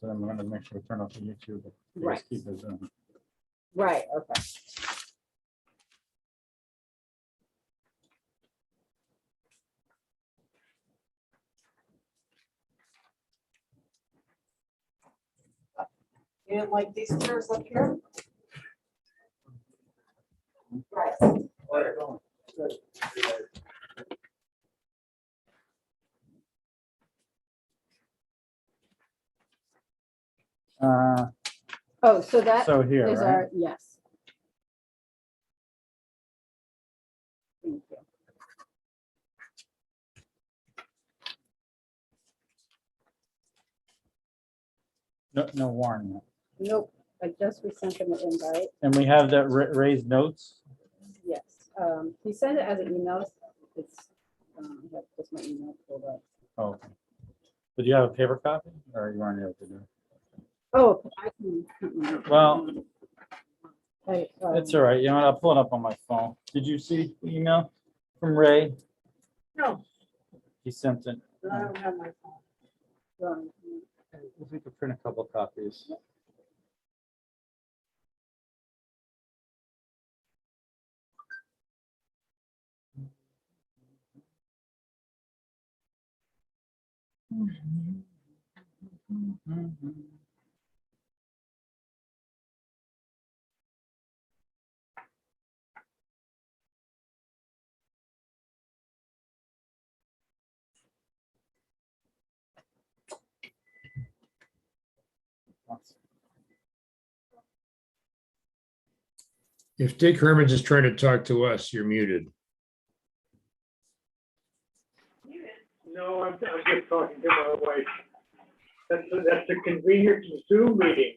So then we're gonna make sure we turn off the YouTube. But we Right. just keep the Zoom. Right, okay. You didn't like these chairs up here? Right. Oh, so that So here, is right? our, yes. Thank you. No warning. Nope, I just resent him an invite. And we have that raised notes. Yes, he sent it as an email. It's, that's just my email pulled up. Oh, okay. But you have a paper copy or you weren't able to do it? Oh, I can. Well, I, it's all right. You know what? I'll pull it up on my phone. Did you see the email from Ray? No, He sent it. I don't have my phone. If we could print a couple copies. If Dick Herman's is trying to talk to us, you're muted. No, I'm just talking to my wife. That's the convenience of Zoom meeting.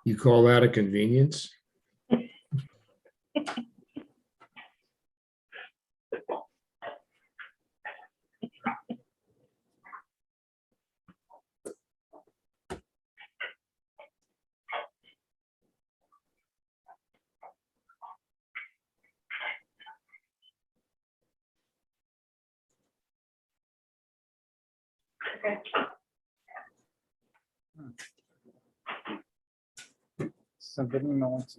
You call that a convenience? Somebody knows.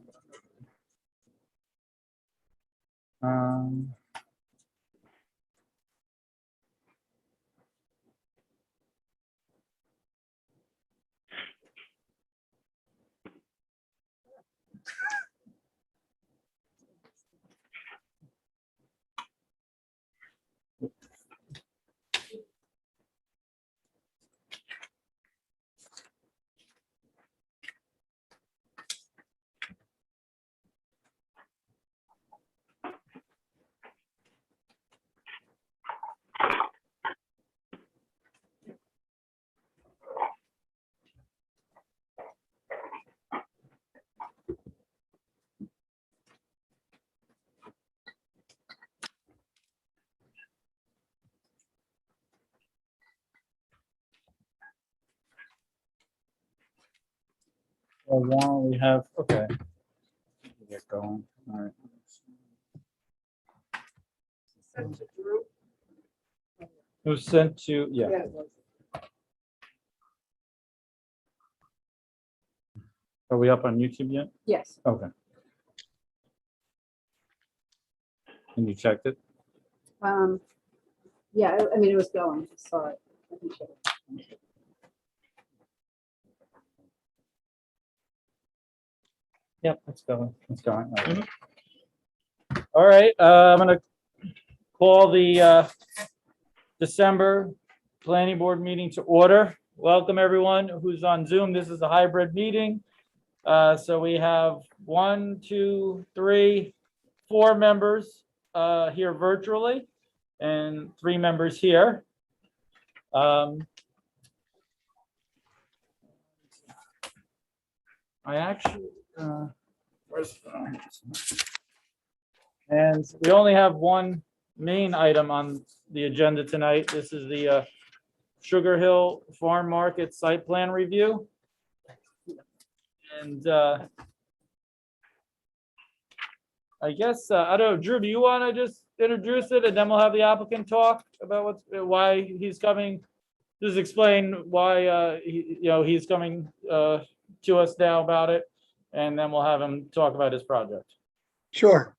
Well, while we have, okay. Get going. All right. Sent to Drew. It was sent to, yeah. Yeah, it was. Are we up on YouTube yet? Yes, Okay. And you checked it? yeah, I mean, it was going, I saw it. I can check it. Yep, it's going. It's going. All right. All right, I'm gonna call the December planning board meeting to order. Welcome everyone who's on Zoom. This is a hybrid meeting. So we have 1, 2, 3, 4 members here virtually and 3 members here. I actually, and we only have one main item on the agenda tonight. This is the Sugar Hill Farm Market Site Plan Review. And I guess, I don't know, Drew, do you want to just introduce it and then we'll have the applicant talk about why he's coming? Just explain why, he's coming, to us now about it, and then we'll have him talk about his project. Sure.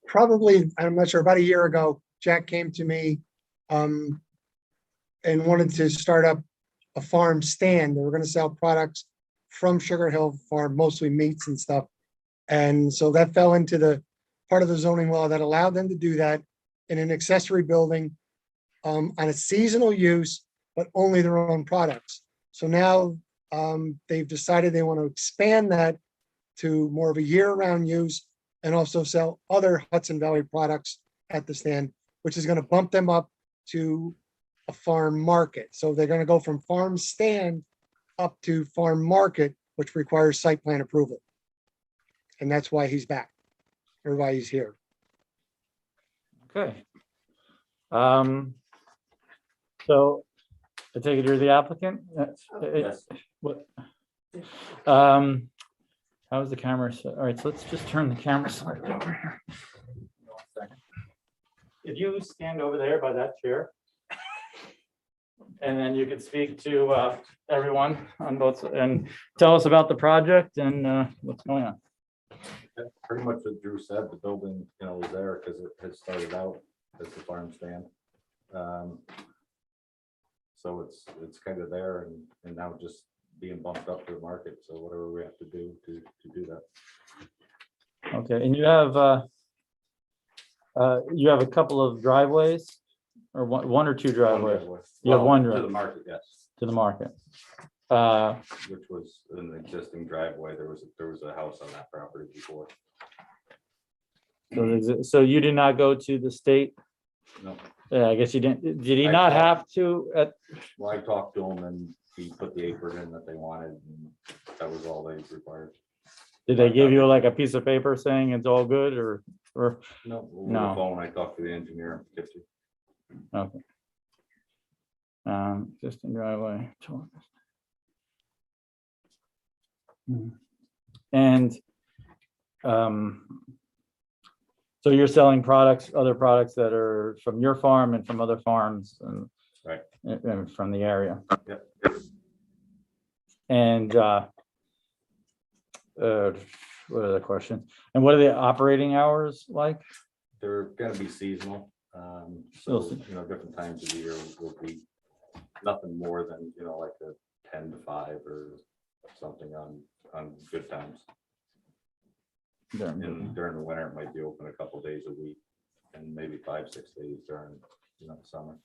Probably, I'm not sure, about a year ago, Jack came to me and wanted to start up a farm stand. They were gonna sell products from Sugar Hill Farm, mostly meats and stuff. And so that fell into the part of the zoning law that allowed them to do that in an accessory building on a seasonal use, but only their own products. So now they've decided they want to expand that to more of a year-round use and also sell other Hudson Valley products at the stand, which is going to bump them up to a farm market. So they're going to go from farm stand up to farm market, which requires site plan approval. And that's why he's back, or why he's here. Okay. So I take it you're the applicant? Yes. What? How's the camera? All right, so let's just turn the camera slightly over here. One second. If you stand over there by that chair, and then you could speak to everyone on both, and tell us about the project and what's going on. Pretty much what Drew said, the building, was there because it had started out as the farm stand. So it's kind of there and now just being bumped up to the market. So whatever we have to do to do that. Okay, and you have a couple of driveways, or one or two driveways You have one To driveway. the market, yes, to the market. which was an existing driveway. There was a house on that property before. So you did not go to the state? No, Yeah, I guess you didn't. Did he I not thought- have to at? well, I talked to him and he put the apron in that they wanted and that was all they required. Did they give you like a piece of paper saying it's all good or? No, over No. the phone, I talked to the engineer. Okay. Existing driveway. Hmm. And, so you're selling other products that are from your farm and from other farms and. Right. And from the area. Yep. And, what are the questions? And what are the operating hours like? They're gonna be seasonal, Still so, different times of the year will be nothing more than, like a 10 to 5 or something on good times. And during the winter, it might be open a couple days a week and maybe 5-6 days during, the summer.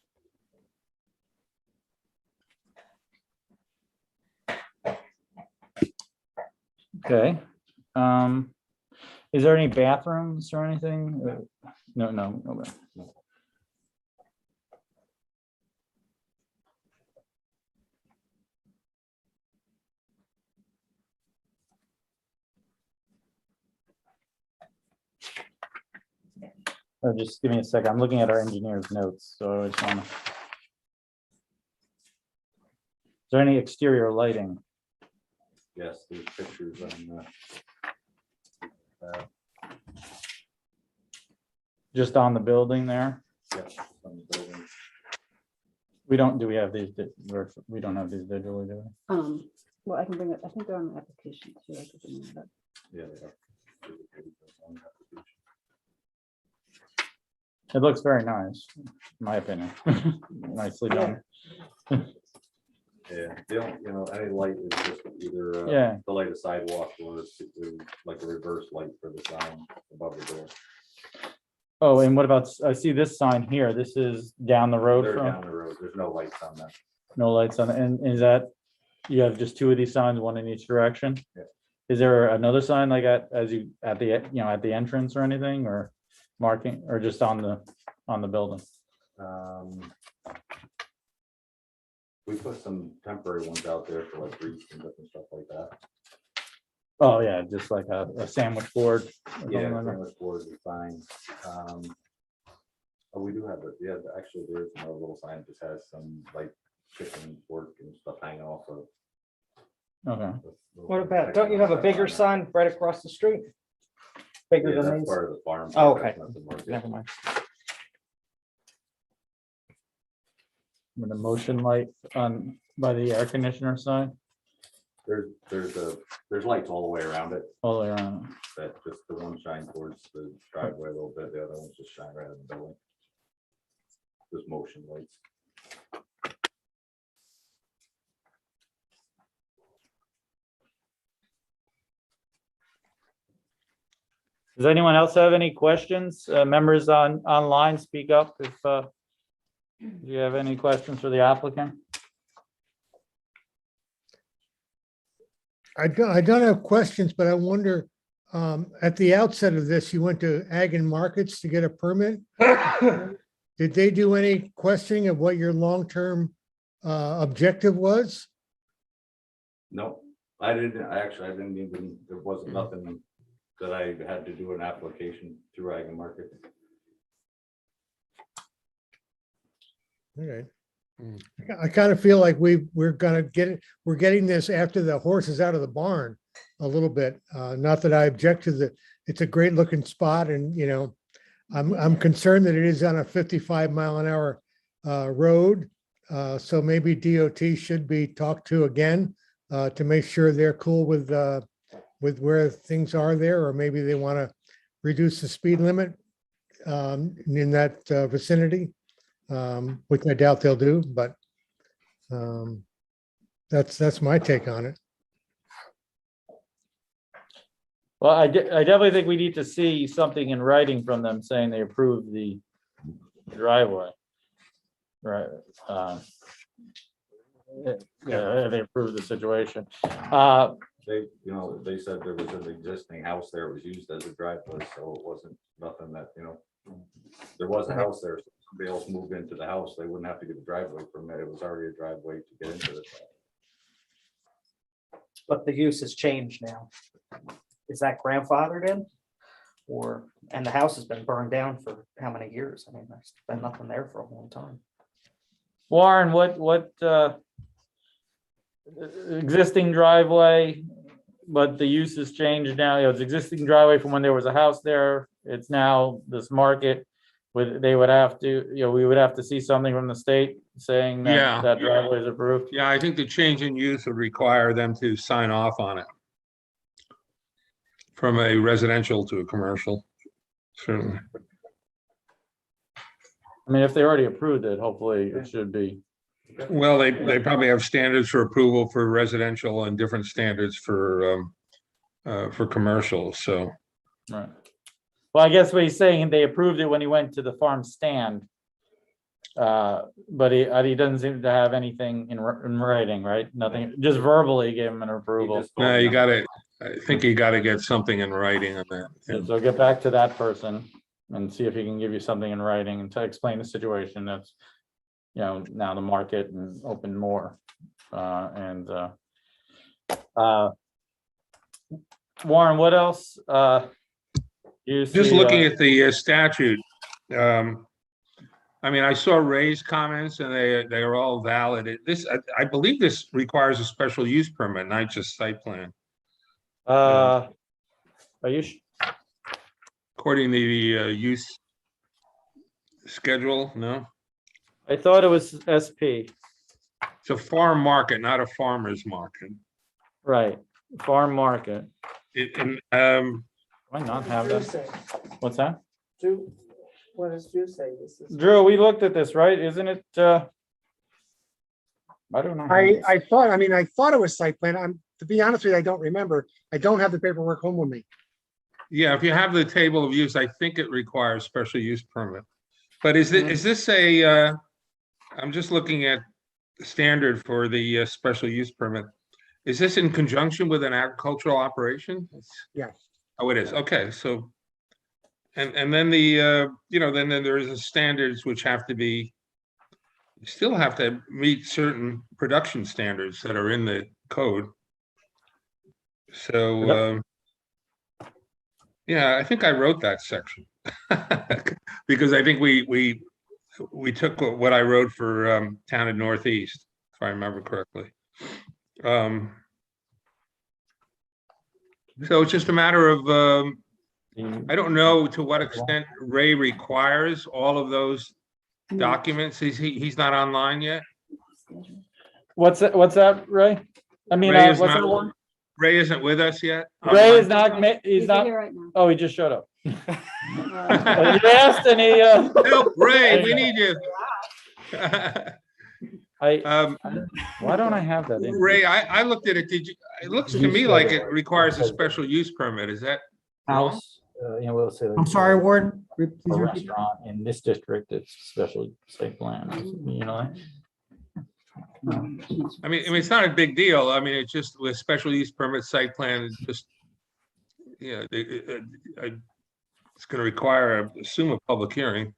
Okay. Is there any bathrooms or anything? No. Okay. Just give me a second. I'm looking at our engineer's notes, so I just want to. Is there any exterior lighting? Yes, there's pictures on Just on the building there? on the building. Do we have these? We don't have these digitally, do we? Well, I can bring it, I think they're on the application too. I could bring it up. Yeah, they are. It looks very nice, in my opinion. Nicely done. Yeah, they don't, any light is just either Yeah. the light of sidewalk or like a reverse light for the sign above the door. Oh, and what about, I see this sign here. This is down the road They're from, down the road. There's no lights on that. no lights on, and is that, you have just two of these signs, one in each direction? Yeah. Is there another sign like at the entrance or anything, or marking, or just on the building? We put some temporary ones out there for like grease and different stuff like that. Oh, yeah, just like a sandwich board. or something Yeah, like that. sandwich boards are fine. Oh, we do have it. Yeah, actually, there's another little sign that just has some like chicken, pork and stuff hanging off of. Okay, What about, don't you have a bigger sign right across the street? bigger Yeah, than that's these? part of the farm. Oh, that's okay. not the market. Never mind. With the motion light on, by the air conditioner sign, There's lights all the way around it, all the way around. that just the one shine towards the driveway a little bit, the other ones just shine right in the building. Just motion lights. Does anyone else have any questions? Members online, speak up if you have any questions for the applicant. I don't have questions, but I wonder, at the outset of this, you went to Ag and Markets to get a permit. Did they do any questioning of what your long-term objective was? No, I didn't even, there wasn't nothing that I had to do an application through Ag and Market. Okay. I kind of feel like we're getting this after the horse is out of the barn a little bit. Not that I object to it's a great looking spot and, you know, I'm concerned that it is on a 55-mile-an-hour road. So maybe DOT should be talked to again to make sure they're cool with where things are there, or maybe they want to reduce the speed limit in that vicinity, which I doubt they'll do, but that's my take on it. Well, I definitely think we need to see something in writing from them saying they approve the driveway. Right. Yeah, they approve the situation. They said there was an existing house there, it was used as a driveway, so it wasn't nothing that, there was a house there, so if somebody else moved into the house, they wouldn't have to get a driveway permit, it was already a driveway to get into it. But the use has changed now. Is that grandfathered in? And the house has been burned down for how many years? I mean, there's been nothing there for a long time. Warren, what existing driveway, but the use has changed now. It's existing driveway from when there was a house there. It's now this market. They would have to, we would have to see something from the state saying Yeah. that driveway is approved. Yeah, I think the change in use would require them to sign off on it. From a residential to a commercial, certainly. I mean, if they already approved it, hopefully it should be. Well, they probably have standards for approval for residential and different standards for commercial, so. Right. Well, I guess what he's saying, they approved it when he went to the farm stand. But he doesn't seem to have anything in writing, right? Nothing, just verbally gave him an approval. No, I think you gotta get something in writing on that. Yeah. So get back to that person and see if he can give you something in writing and to explain the situation that's, now the market and open more. Warren, what else? You Just see, looking at the statute, I mean, I saw Ray's comments and they are all valid. I believe this requires a special use permit, not just site plan, are you, according to the use schedule, no? I thought it was SP, It's a farm market, not a farmer's market. right, farm market. And, Do I not have that? What's that? Drew, what does Drew say? This is. Drew, we looked at this, right? Isn't it, I don't know. I thought it was site plan. To be honest with you, I don't remember. I don't have the paperwork home with me. yeah, if you have the table of use, I think it requires special use permit. But is this I'm just looking at the standard for the special use permit. Is this in conjunction with an agricultural operation? Yes. Oh, it is. Okay, so, and then then there is the standards which have to be, you still have to meet certain production standards that are in the code. So, yeah, I think I wrote that section. Because I think we took what I wrote for Town and Northeast, if I remember correctly. So it's just a matter of I don't know to what extent Ray requires all of those documents. He's not online yet. What's that, Ray? I mean, Ray is what's not- that one? Ray isn't with us yet. Ray is online? not, he's He's not, here right now. oh, he just showed up. Uh, You asked and he, Help, Ray, we need you. why don't I have that in? Ray, I looked at it. It looks to me like it requires a special use permit. Is that wrong? House, we'll say. I'm sorry, Warden. A Please repeat. restaurant in this district, it's special site plan, you know? I mean, it's not a big deal. I mean, it's just with special use permit site plan, it's just, you know, it's going to require, I assume, a public hearing.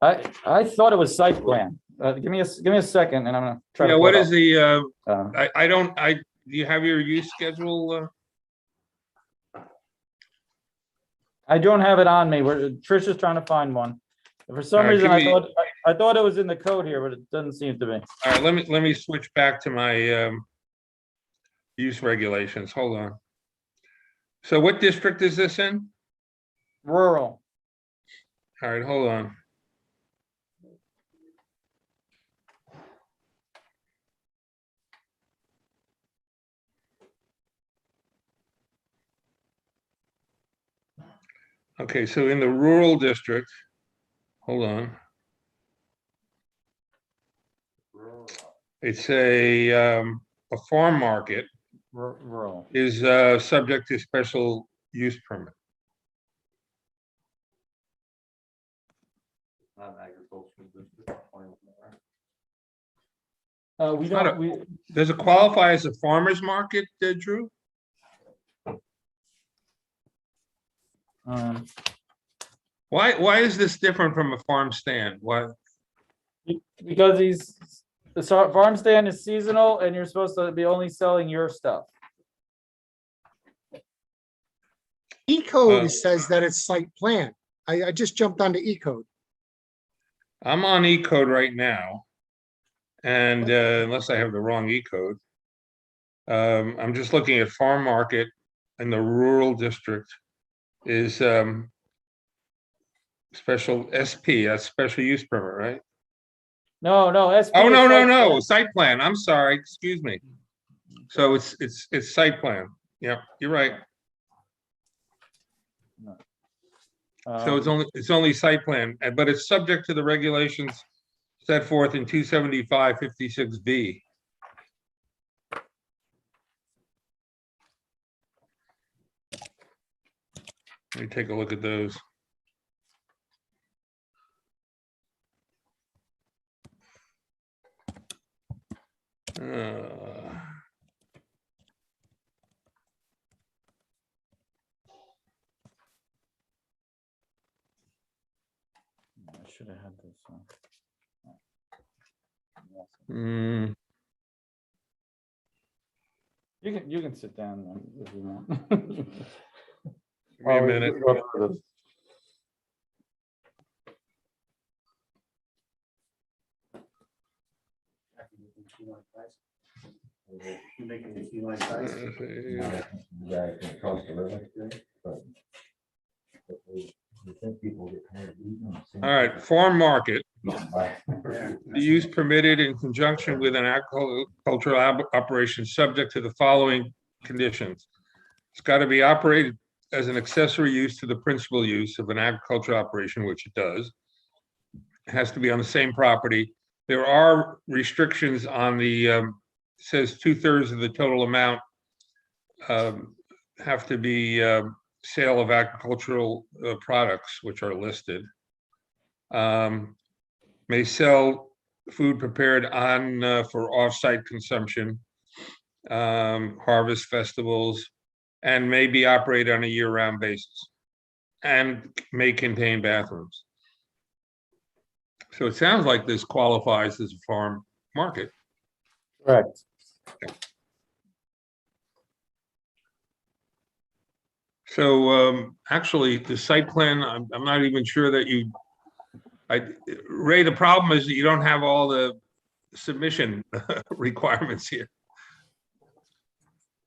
I thought it was site plan. Give me a second and I'm gonna try to. Yeah, pull what it is the, up. do you have your use schedule? I don't have it on me. Trish is trying to find one. For some All right, reason, give me- I thought it was in the code here, but it doesn't seem to be. All right, let me switch back to my use regulations. Hold on. So what district is this in? Rural. All right, hold on. Okay, so in the rural district, hold on. It's a farm market Rural. is subject to special use permit. We not don't, we, Does it qualify as a farmer's market, Drew? um, Why is this different from a farm stand? Why? because the farm stand is seasonal and you're supposed to be only selling your stuff. E-code says that it's site plan. I just jumped onto E-code. I'm on E code right now. And unless I have the wrong E code. I'm just looking at farm market in the rural district is special SP, that's special use permit, right? No, SP Oh, is no, no, site no, plan. site plan. I'm sorry, excuse me. So it's site plan. Yeah, you're right. So it's only site plan, but it's subject to the regulations set forth in 275-56B. Let me take a look at those. I should have had this. Hmm. You can sit down if you want. Give me a minute. All right, farm market. The use permitted in conjunction with an agricultural operation subject to the following conditions. It's got to be operated as an accessory use to the principal use of an agricultural operation, which it does. It has to be on the same property. There are restrictions on the, says 2/3 of the total amount have to be sale of agricultural products, which are listed. May sell food prepared on for off-site consumption, harvest festivals, and may be operated on a year-round basis, and may contain bathrooms. So it sounds like this qualifies as a farm market. Correct. So actually, the site plan, I'm not even sure that Ray, the problem is that you don't have all the submission requirements here.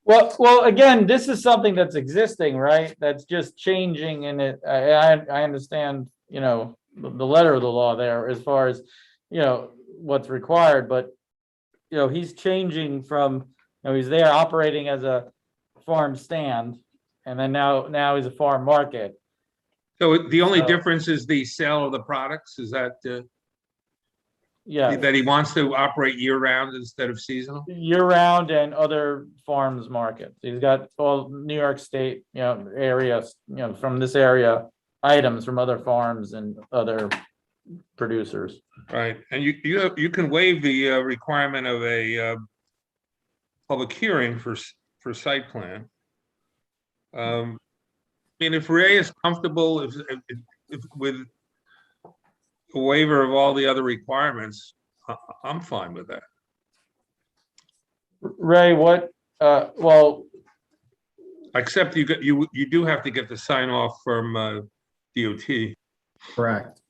Well, again, this is something that's existing, right? That's just changing in it. I understand, you know, the letter of the law there as far as, you know, what's required, but, you know, he's changing from, you know, he's there operating as a farm stand, and then now he's a farm market. So the only So- difference is the sale of the products, is that, Yeah, that he wants to operate year round instead of seasonal? year round and other farms markets. He's got all New York State, you know, areas, you know, from this area, items from other farms and other producers. Right, and you can waive the requirement of a public hearing for site plan. I mean, if Ray is comfortable if with a waiver of all the other requirements, I'm fine with that. Ray, what, well, Except you do have to get the sign off from DOT. Correct.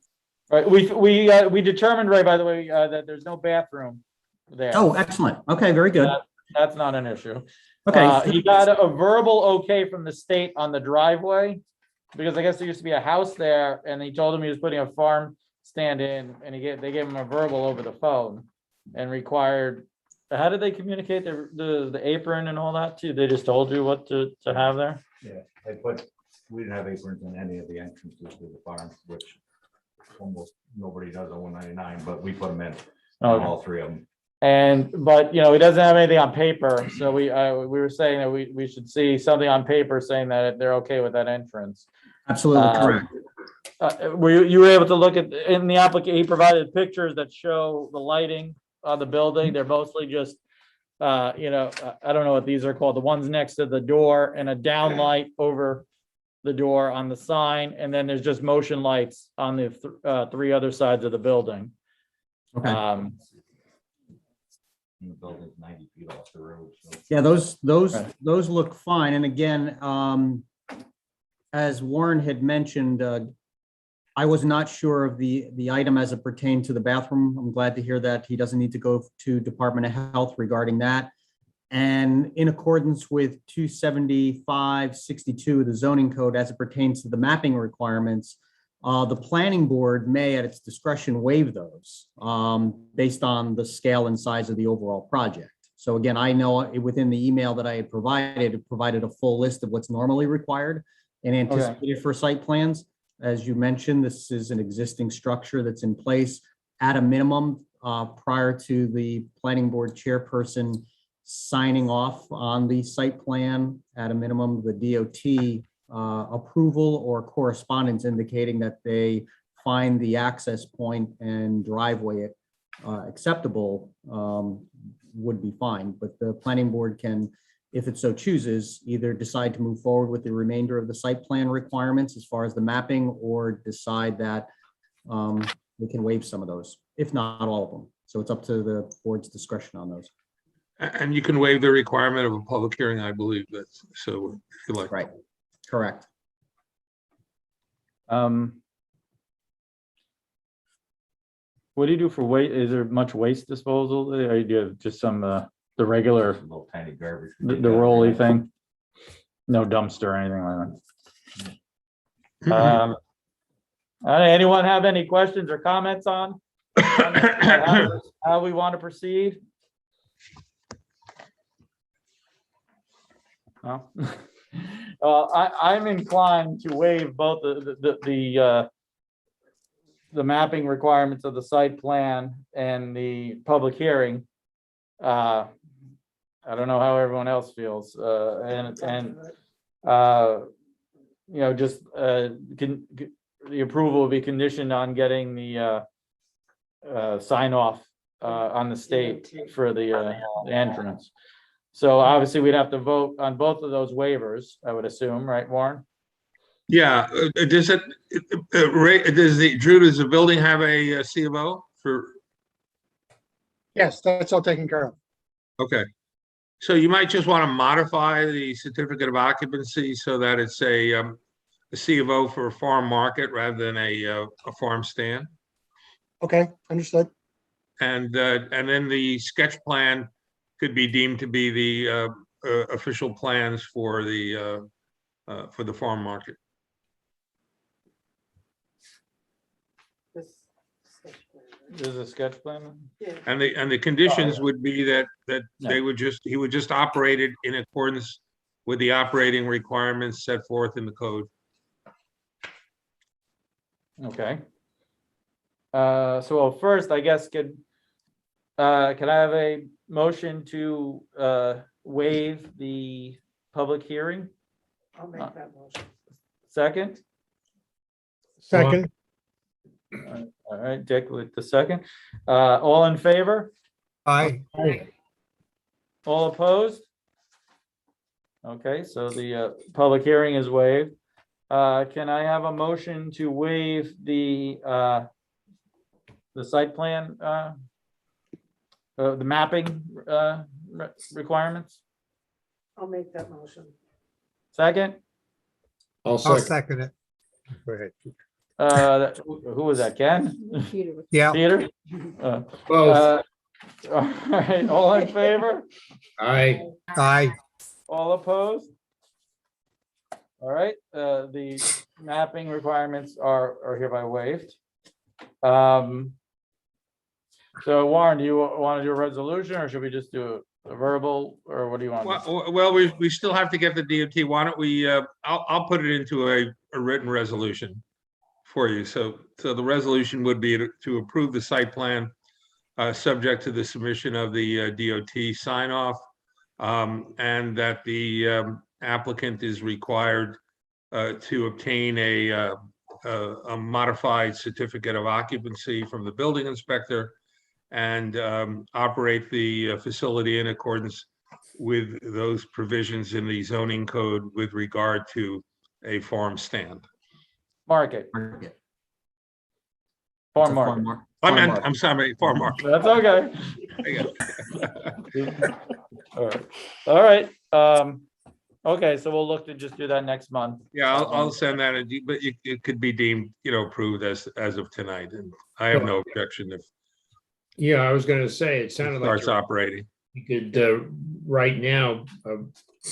right, we determined, Ray, by the way, that there's no bathroom there. Oh, excellent. Okay, very good. That's not an issue. Okay, He got a verbal okay from the state on the driveway, because I guess there used to be a house there, and he told him he was putting a farm stand in, and they gave him a verbal over the phone and required, how did they communicate the apron and all that too? They just told you what to have there? Yeah, we didn't have aprons in any of the entrances to the farm, which almost nobody does on 199, but we put them in on Okay. all three of them. But you know, he doesn't have anything on paper, so we were saying that we should see something on paper saying that they're okay with that entrance. absolutely correct. Were you were able to look at, in the application, he provided pictures that show the lighting on the building. They're mostly just, you know, I don't know what these are called, the ones next to the door, and a down light over the door on the sign, and then there's just motion lights on the three other sides of the building. Okay. And the building's 90 feet off the road, so. Yeah, those Okay. look fine. And again, as Warren had mentioned, I was not sure of the item as it pertained to the bathroom. I'm glad to hear that he doesn't need to go to Department of Health regarding that. And in accordance with 275-62 of the zoning code as it pertains to the mapping requirements, the planning board may at its discretion waive those based on the scale and size of the overall project. So again, I know within the email that I had provided, it provided a full list of what's normally required and anticipated for site plans. As you mentioned, this is an existing structure that's in place at a minimum prior to the planning board chairperson signing off on the site plan. At a minimum, the DOT approval or correspondence indicating that they find the access point and driveway acceptable would be fine. But the planning board can, if it so chooses, either decide to move forward with the remainder of the site plan requirements as far as the mapping, or decide that we can waive some of those, if not all of them. So it's up to the board's discretion on those. And you can waive the requirement of a public hearing, I believe. That's so if you like. Right. Correct. What do you do for waste? Is there much waste disposal? Or do you have just some, the regular, A little tiny garbage. the rolly thing? No dumpster or anything like that? Anyone have any questions or comments on how we want to proceed? No? I'm inclined to waive both the mapping requirements of the site plan and the public hearing. I don't know how everyone else feels, you know, just the approval will be conditioned on getting the sign off on the state for the entrance. So obviously we'd have to vote on both of those waivers, I would assume, right, Warren? Yeah, does it, Ray, Drew, does the building have a C of O for, Yes, that's all taken care of. okay. So you might just want to modify the certificate of occupancy so that it's a C of O for a farm market rather than a farm stand. Okay, understood. and then the sketch plan could be deemed to be the official plans for the farm market. This sketch plan, right? There's a sketch plan? Yeah. And the conditions yeah. would be that Yeah. he would just operate it in accordance with the operating requirements set forth in the code. Okay. So first, I guess, can I have a motion to waive the public hearing? I'll make that motion. Second? Second, All right, Dick with the second. All in favor? Aye. All opposed? Okay, so the public hearing is waived. Can I have a motion to waive the site plan, the mapping requirements? I'll make that motion. Second? I'll second. it. go ahead. Who was that, Ken? Peter was- Yeah. Peter? Both. All right, all in favor? Aye. Aye. All opposed? All right, the mapping requirements are hereby waived. So Warren, do you want to do a resolution, or should we just do a verbal, or what do you want? Well, we still have to get the DOT. Why don't we, I'll put it into a written resolution for you. So the resolution would be to approve the site plan, subject to the submission of the DOT sign off, and that the applicant is required to obtain a modified certificate of occupancy from the building inspector and operate the facility in accordance with those provisions in the zoning code with regard to a farm stand. Market, Market. farm It's a market. I'm sorry, farm market. That's okay. All right, okay, so we'll look to just do that next month. Yeah, I'll send that, but it could be deemed, approved as of tonight, and I have no objection if Yeah, I was gonna say, it it sounded like starts operating. you could, right now,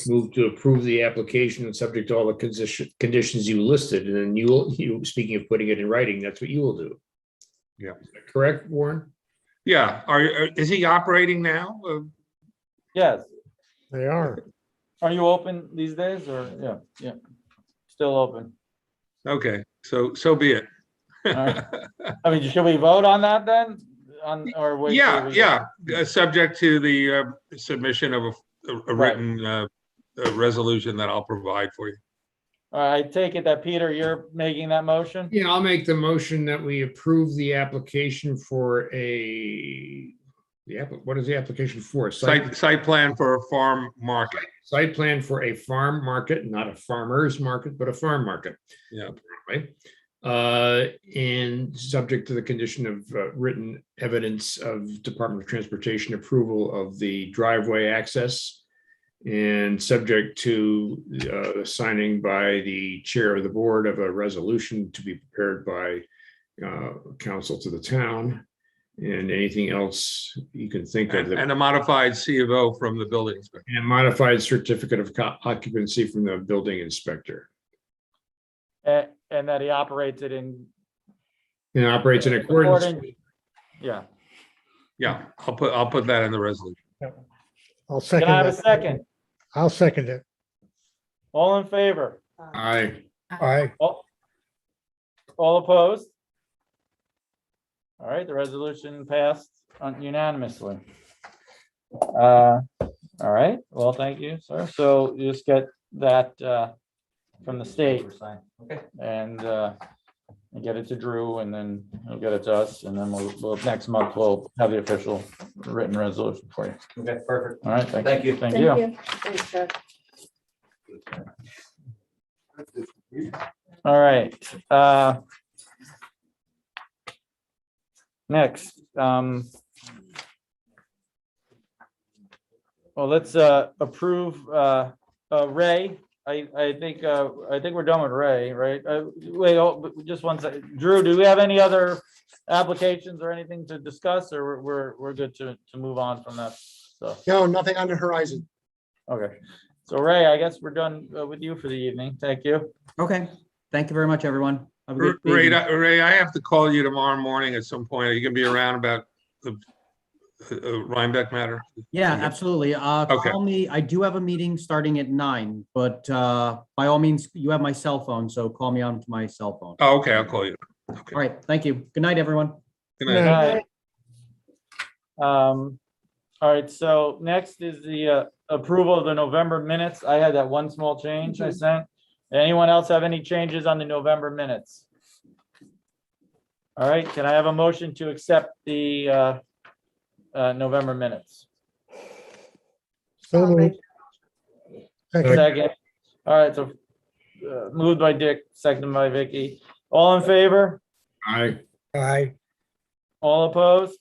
move to approve the application and subject to all the conditions you listed, and then you, speaking of putting it in writing, that's what you will do. Yeah. Is that correct, Warren? Yeah, is he operating now? Yes, They are. are you open these days, or, yeah, still open? Okay, so be it. All right. I mean, should we vote on that then? Or wait? till Yeah, we- subject to the submission of a Right. written resolution that I'll provide for you. All right, I take it that Peter, you're making that motion? Yeah, I'll make the motion that we approve the application for what is the application for? Site plan for a farm market. Site plan for a farm market, not a farmer's market, but a farm market. Yeah. Right. And subject to the condition of written evidence of Department of Transportation approval of the driveway access, and subject to signing by the chair of the board of a resolution to be prepared by council to the town, and anything else you can think of. And a modified C of O from the building inspector. And modified certificate of occupancy from the building inspector. And that he operates it in. And operates in accordance. Yeah, Yeah, I'll put that in the resolution. I'll can second I have a that. second? I'll second it. All in favor? Aye. Aye. All opposed? All right, the resolution passed unanimously. All right, well, thank you, sir. So you just get that from the state Okay. and get it to Drew, and then he'll get it to us, and then we'll next month we'll have the official written resolution for you. Okay, perfect. All right, Thank you. Thank Thank you. you. Thanks, Chuck. All right. Next, well, let's approve Ray I think we're done with Ray, right? Wait, just one second. Drew, do we have any other applications or anything to discuss, or we're good to move on from that stuff? No, nothing on the horizon. Okay, so Ray, I guess we're done with you for the evening. Thank you. Okay, thank you very much, everyone. Have a good Ray, evening. Ray, I have to call you tomorrow morning at some point. Are you gonna be around about the Rhinebeck matter? Yeah, absolutely. Okay. Call me. I do have a meeting starting at 9, but by all means, you have my cell phone, so call me on my cell phone. Oh, okay, I'll call you. All right, thank you. Good night, everyone. Good Good night. All right, so next is the approval of the November minutes. I had that one small change I sent. Anyone else have any changes on the November minutes? All right, can I have a motion to accept the November minutes? So I'll make moved. Second. Second. All right, so moved by Dick, seconded by Vicky. All in favor? Aye. Aye. All opposed?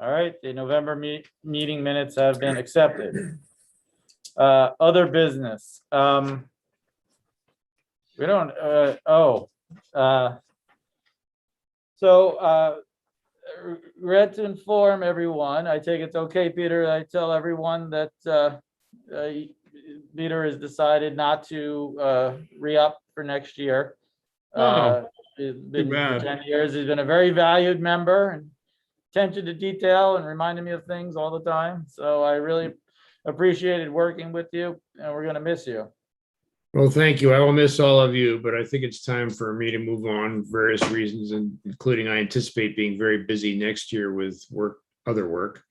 All right, the November meeting minutes have been accepted. Other business. We don't, we had to inform everyone, I take it's okay, Peter, I tell everyone that Peter has decided not to re-up for next year. He's been for bad. 10 years, he's been a very valued member and attention to detail and reminding me of things all the time. So I really appreciated working with you and we're gonna miss you. Well, thank you. I will miss all of you, but I think it's time for me to move on for various reasons, and including I anticipate being very busy next year with other work.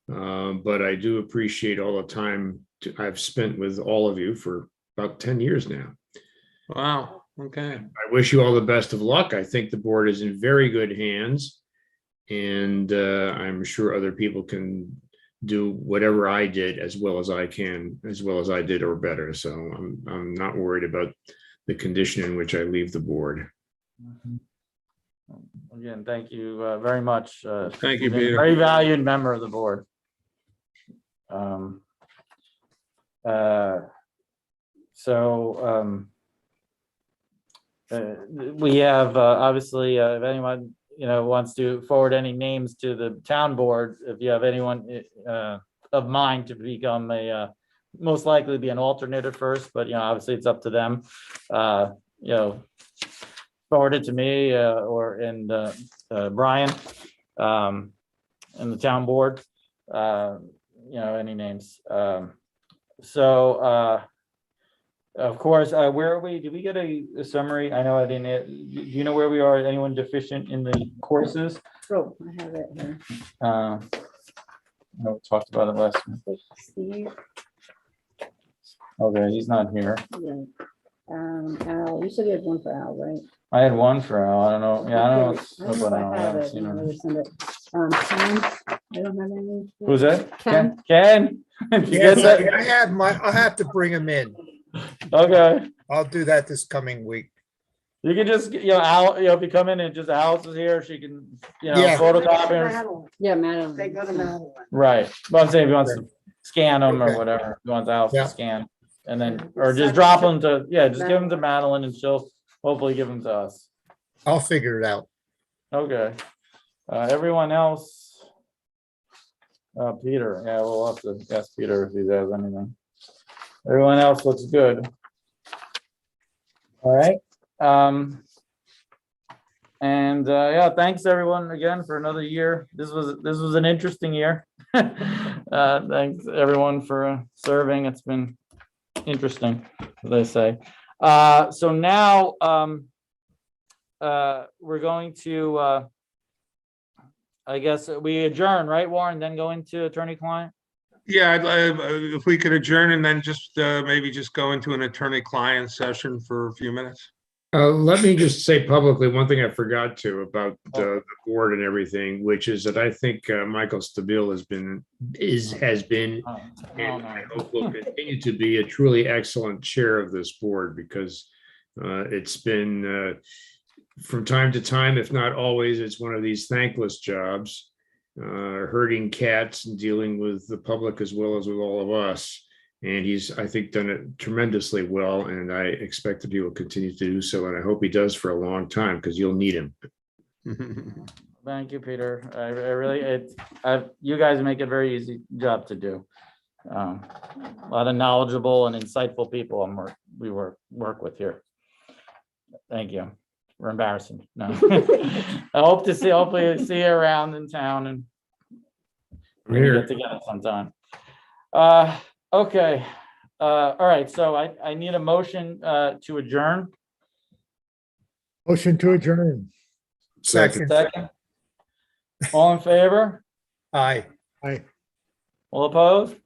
But I do appreciate all the time I've spent with all of you for about 10 years now. Wow, okay. I wish you all the best of luck. I think the board is in very good hands. And I'm sure other people can do whatever I did as well as I can, as well as I did or better. So I'm not worried about the condition in which I leave the board. Again, thank you very much. Thank you, You've been a Peter. very valued member of the board. We have obviously, if anyone wants to forward any names to the town board, if you have anyone of mind to become most likely be an alternate at first, but obviously it's up to them. Forward it to me or Brian and the town board. Any names. Of course, where are we? Did we get a summary? I know I didn't. Do you know where we are? Anyone deficient in the courses? Oh, I have it here. No, we talked about it last week. Steve, Okay, he's not here. yeah. Al, you said you had one for Al, right? I had one for Al. I don't know. Yeah, I don't know. what's I don't up know with if Al. I I have haven't it. seen I'll him. never send it. Ken, I don't have any. Who's that? Ken. Ken? Did you get that? I'll have to bring him in. Okay. I'll do that this coming week. You can just, Al, if you come in and just Alice is here, she can, Yeah. photocopy her. Madeline. Yeah, Madeline. They go to Madeline. Right. But I'm saying if he wants to scan them or Okay. whatever, if he wants Alice Yeah. to scan. And then, or just drop them to, just give them to Madeline and she'll hopefully give them to us. I'll figure it out. Okay. Everyone else. Peter, yeah, we'll have to ask Peter if he has anything. Everyone else looks good. All right. Thanks everyone again for another year. This was an interesting year. Thanks everyone for serving. It's been interesting, as I say. So now we're going to I guess we adjourn, right, Warren, then go into attorney-client? Yeah, if we could adjourn and then just maybe just go into an attorney-client session for a few minutes. Let me just say publicly one thing I forgot to about the board and everything, which is that I think Michael Stabile has been and I hope will continue to be a truly excellent chair of this board, because it's been from time to time, if not always, it's one of these thankless jobs, herding cats and dealing with the public as well as with all of us. And he's, I think, done it tremendously well, and I expect that he will continue to do so, and I hope he does for a long time, because you'll need him. Thank you, Peter. I really, you guys make it a very easy job to do. A lot of knowledgeable and insightful people we work with here. Thank you. We're embarrassing. No. I hope to hopefully see you around in town and we can get together sometime. Okay. All right. So I need a motion to adjourn. Motion to adjourn. Second. Second. All in favor? Aye. Aye. All opposed?